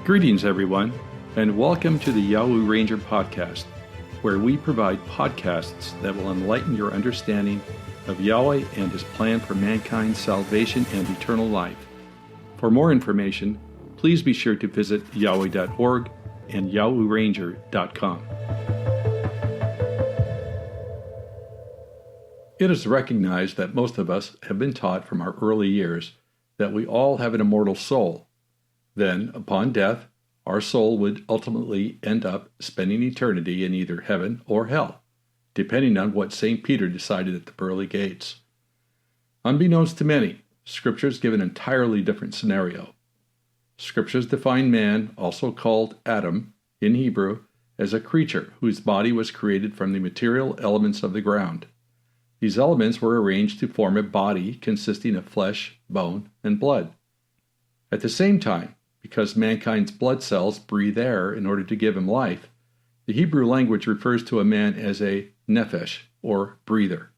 Greetings, everyone, and welcome to the Yahweh Ranger podcast, where we provide podcasts that will enlighten your understanding of Yahweh and His plan for mankind's salvation and eternal life. For more information, please be sure to visit yahweh.org and yahwehranger.com. It is recognized that most of us have been taught from our early years that we all have an immortal soul. Then, upon death, our soul would ultimately end up spending eternity in either heaven or hell, depending on what St. Peter decided at the Pearly Gates. Unbeknownst to many, Scriptures give an entirely different scenario. Scriptures define man, also called Adam, in Hebrew, as a creature whose body was created from the material elements of the ground. These elements were arranged to form a body consisting of flesh, bone, and blood. At the same time, because mankind's blood cells breathe air in order to give him life, the Hebrew language refers to a man as a nephesh, or breather.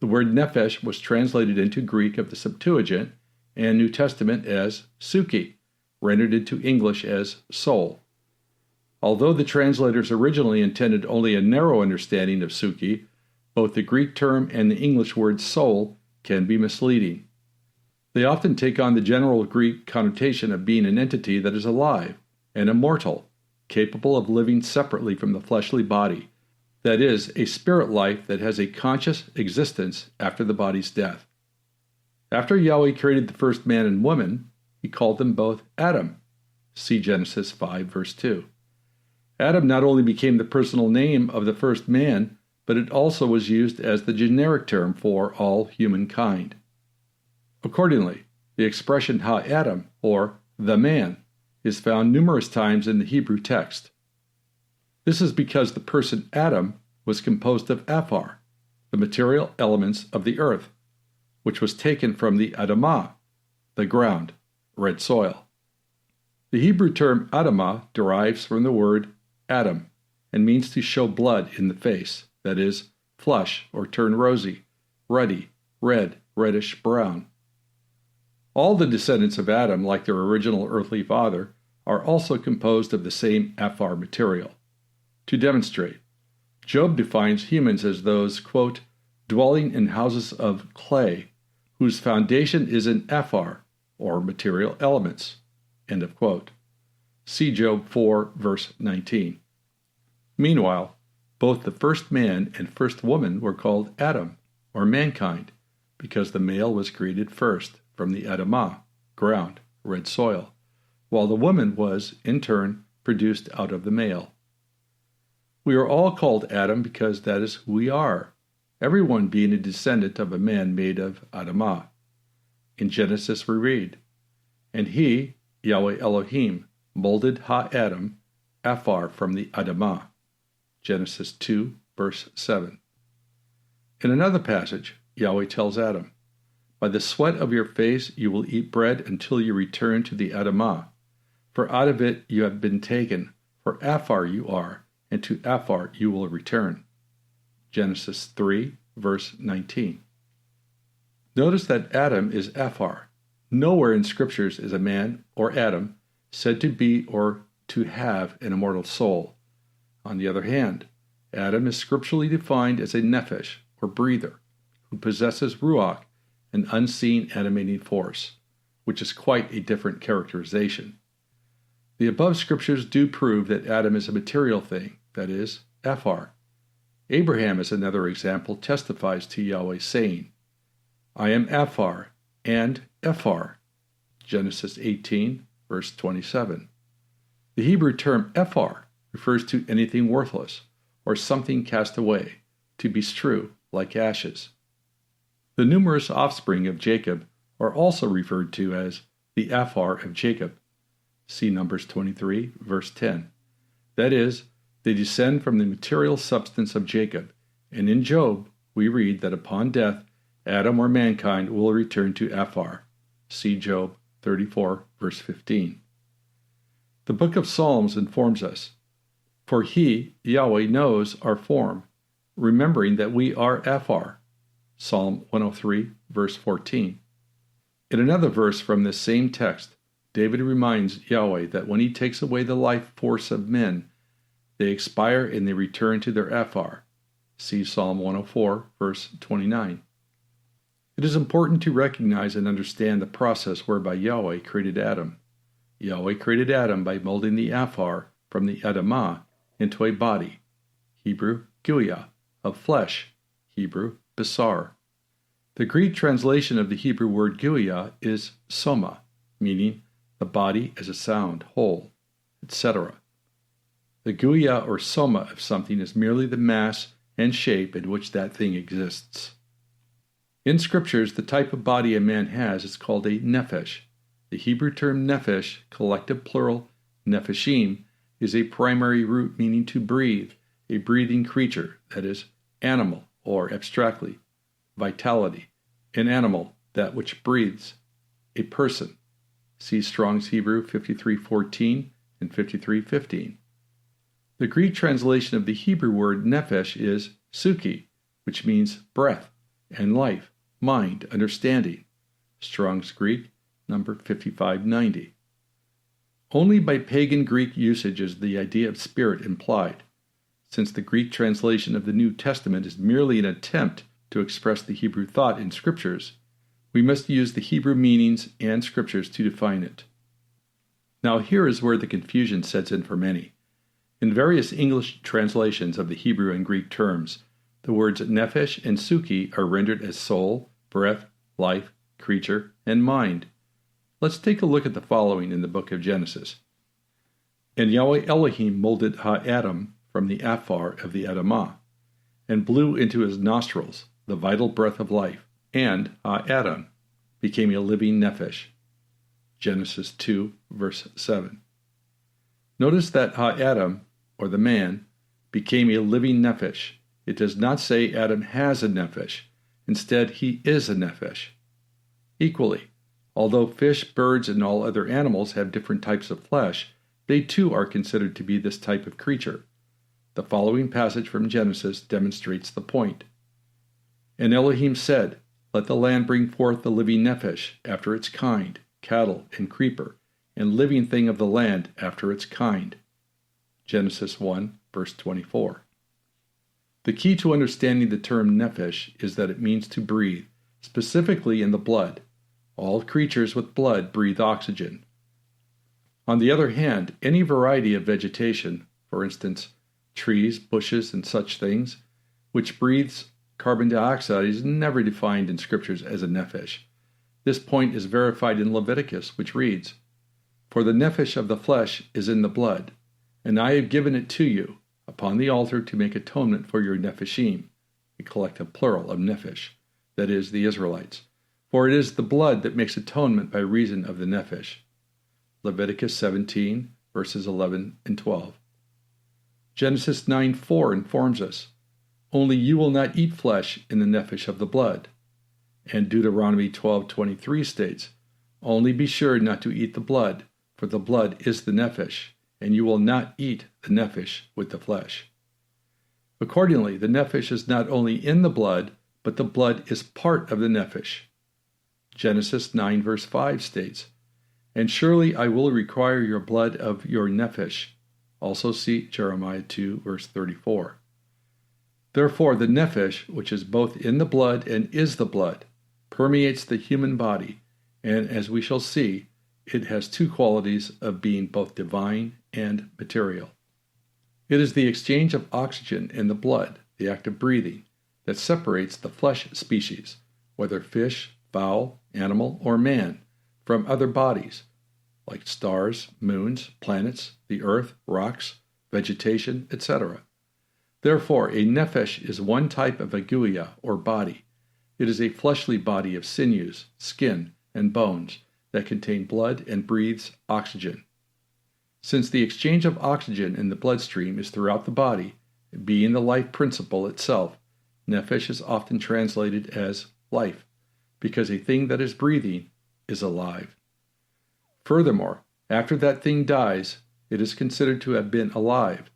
The word nephesh was translated into Greek of the Septuagint and New Testament as psyche, rendered into English as soul. Although the translators originally intended only a narrow understanding of psyche, both the Greek term and the English word soul can be misleading. They often take on the general Greek connotation of being an entity that is alive and immortal, capable of living separately from the fleshly body, that is, a spirit life that has a conscious existence after the body's death. After Yahweh created the first man and woman, He called them both Adam. See Genesis 5, verse 2. Adam not only became the personal name of the first man, but it also was used as the generic term for all humankind. Accordingly, the expression Ha-Adam, or the man, is found numerous times in the Hebrew text. This is because the person Adam was composed of Afar, the material elements of the earth, which was taken from the Adamah, the ground, red soil. The Hebrew term Adamah derives from the word Adam and means to show blood in the face, that is, flush or turn rosy, ruddy, red, reddish brown. All the descendants of Adam, like their original earthly father, are also composed of the same Afar material. To demonstrate, Job defines humans as those, quote, dwelling in houses of clay, whose foundation is in Afar, or material elements, end of quote. See Job 4, verse 19. Meanwhile, both the first man and first woman were called Adam, or mankind, because the male was created first from the Adamah, ground, red soil, while the woman was, in turn, produced out of the male. We are all called Adam because that is who we are, everyone being a descendant of a man made of Adamah. In Genesis we read, "And He, Yahweh Elohim, molded Ha-Adam, Afar from the Adamah." Genesis 2, verse 7. In another passage, Yahweh tells Adam, "By the sweat of your face you will eat bread until you return to the Adamah, for out of it you have been taken, for Afar you are, and to Afar you will return." Genesis 3, verse 19. Notice that Adam is Afar. Nowhere in Scriptures is a man, or Adam, said to be or to have an immortal soul. On the other hand, Adam is scripturally defined as a nephesh, or breather, who possesses ruach, an unseen animating force, which is quite a different characterization. The above scriptures do prove that Adam is a material thing, that is, Afar. Abraham, as another example, testifies to Yahweh, saying, "I am Afar and Ephar." Genesis 18, verse 27. The Hebrew term Ephar refers to anything worthless, or something cast away, to be strewn like ashes. The numerous offspring of Jacob are also referred to as the Afar of Jacob. See Numbers 23, verse 10. That is, they descend from the material substance of Jacob, and in Job we read that upon death Adam or mankind will return to Afar. See Job 34, verse 15. The book of Psalms informs us, "For He, Yahweh, knows our form, remembering that we are Afar." Psalm 103, verse 14. In another verse from this same text, David reminds Yahweh that when he takes away the life force of men, they expire and they return to their Afar. See Psalm 104, verse 29. It is important to recognize and understand the process whereby Yahweh created Adam. Yahweh created Adam by molding the Afar from the Adamah into a body, Hebrew, guya, of flesh, Hebrew, basar. The Greek translation of the Hebrew word guya is soma, meaning the body as a sound, whole, etc. The guya or soma of something is merely the mass and shape in which that thing exists. In scriptures, the type of body a man has is called a nephesh. The Hebrew term nephesh, collective plural, nepheshim, is a primary root meaning to breathe, a breathing creature, that is, animal, or abstractly, vitality, an animal, that which breathes, a person. See Strong's Hebrew 53:14 and 53:15. The Greek translation of the Hebrew word nephesh is suki, which means breath and life, mind, understanding. Strong's Greek, number 5590. Only by pagan Greek usage is the idea of spirit implied. Since the Greek translation of the New Testament is merely an attempt to express the Hebrew thought in Scriptures, we must use the Hebrew meanings and Scriptures to define it. Now here is where the confusion sets in for many. In various English translations of the Hebrew and Greek terms, the words nephesh and suki are rendered as soul, breath, life, creature, and mind. Let's take a look at the following in the book of Genesis. And Yahweh Elohim molded Ha-Adam from the Afar of the Adamah, and blew into his nostrils the vital breath of life, and Ha-Adam became a living nephesh. Genesis 2, verse 7. Notice that Ha-Adam, or the man, became a living nephesh. It does not say Adam has a nephesh. Instead, he is a nephesh. Equally, although fish, birds, and all other animals have different types of flesh, they too are considered to be this type of creature. The following passage from Genesis demonstrates the point. And Elohim said, Let the land bring forth the living nephesh after its kind, cattle and creeper, and living thing of the land after its kind. Genesis 1, verse 24. The key to understanding the term nephesh is that it means to breathe, specifically in the blood. All creatures with blood breathe oxygen. On the other hand, any variety of vegetation, for instance, trees, bushes, and such things, which breathes carbon dioxide is never defined in Scriptures as a nephesh. This point is verified in Leviticus, which reads, For the nephesh of the flesh is in the blood, and I have given it to you upon the altar to make atonement for your nepheshim, a collective plural of nephesh, that is, the Israelites. For it is the blood that makes atonement by reason of the nephesh. Leviticus 17, verses 11 and 12. Genesis 9:4 informs us, Only you will not eat flesh in the nephesh of the blood. And Deuteronomy 12:23 states, Only be sure not to eat the blood, for the blood is the nephesh, and you will not eat the nephesh with the flesh. Accordingly, the nephesh is not only in the blood, but the blood is part of the nephesh. Genesis 9 verse 5 states, And surely I will require your blood of your nephesh. Also see Jeremiah 2 verse 34. Therefore the nephesh, which is both in the blood and is the blood, permeates the human body, and as we shall see, it has two qualities of being both divine and material. It is the exchange of oxygen in the blood, the act of breathing, that separates the flesh species, whether fish, fowl, animal, or man, from other bodies, like stars, moons, planets, the earth, rocks, vegetation, etc. Therefore, a nephesh is one type of a guya, or body. It is a fleshly body of sinews, skin, and bones that contain blood and breathes oxygen. Since the exchange of oxygen in the bloodstream is throughout the body, being the life principle itself, nephesh is often translated as life, because a thing that is breathing is alive. Furthermore, after that thing dies, it is considered to have been alive.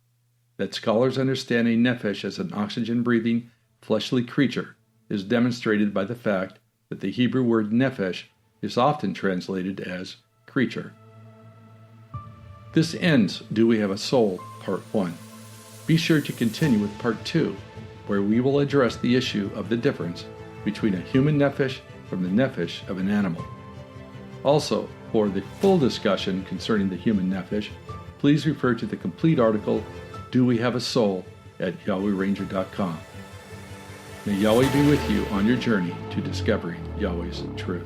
That scholars understand a nephesh as an oxygen-breathing, fleshly creature is demonstrated by the fact that the Hebrew word nephesh is often translated as creature. This ends Do We Have a Soul, Part 1. Be sure to continue with Part 2, where we will address the issue of the difference between a human nephesh from the nephesh of an animal. Also, for the full discussion concerning the human nephesh, please refer to the complete article, Do We Have a Soul, at YahwehRanger.com. May Yahweh be with you on your journey to discovering Yahweh's truth.